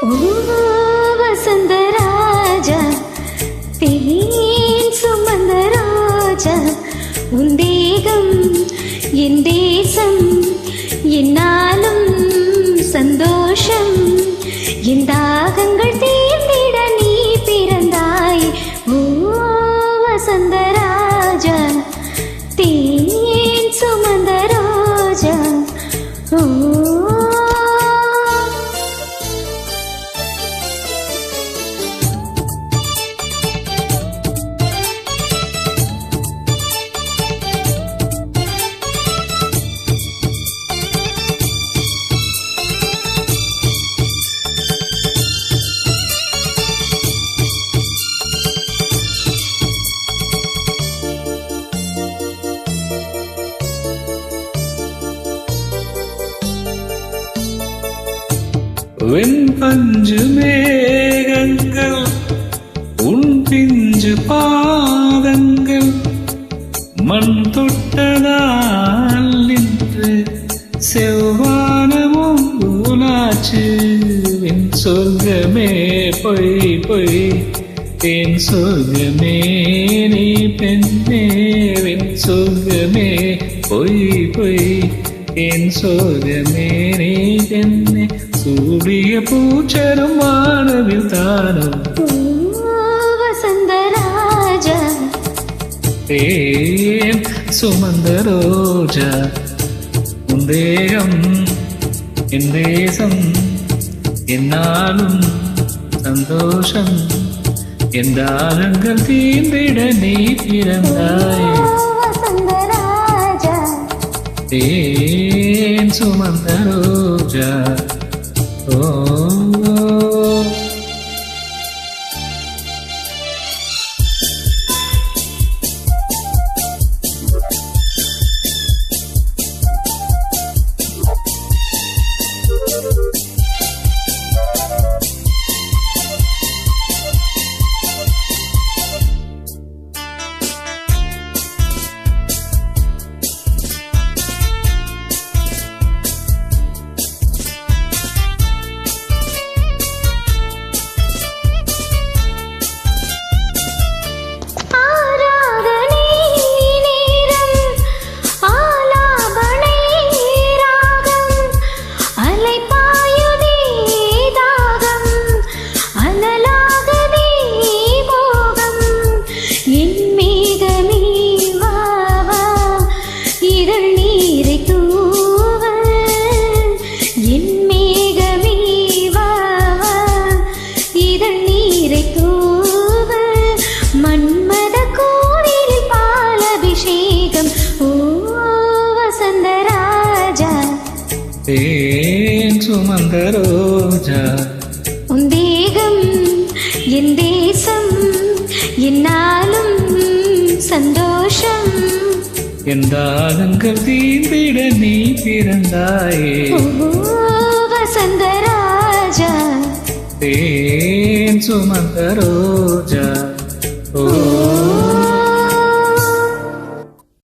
ஓ வசந்த ராஜா, தேன் சுமந்த ரோஜா, உன் தேகம் என் தேசம், என்னாலும் சந்தோஷம், என் தாகங்கள் தீர்ந்திட நீ பிறந்தாய். ஓ வசந்த ராஜா, தேன் சுமந்த ரோஜா. ஓ வெண்பஞ்சு மேகங்கள் உன் பிஞ்சு பாதங்கள் மண் தொட்டதால் நின்று செவ்வானமும் ஊனாச்சு. என் சொர்க்கமே பொய் பொய், என் சொர்க்கமே நீ பெண்ணே, என் சொர்க்கமே பொய் பொய், என் சொர்க்கமே நீ பெண்ணே. சூடிய பூச்சரம் வானவில் தானம். வசந்த ராஜா, தேன் சுமந்த ரோஜா, உன் தேகம் என் தேசம், என்னாலும் சந்தோஷம், என் தாகங்கள் தீர்ந்திட நீ பிறந்தாய். வசந்த ராஜா, தேன் சுமந்த ரோஜா. ஓ தேன் சுமந்த ரோஜா, உன் தேகம் என் தேசம், என்னாலும் சந்தோஷம், என் தாகங்கள் தீர்ந்திட நீ பிறந்தாயே. ஓ வசந்த ராஜா, தேன் சுமந்த ரோஜா. ஓ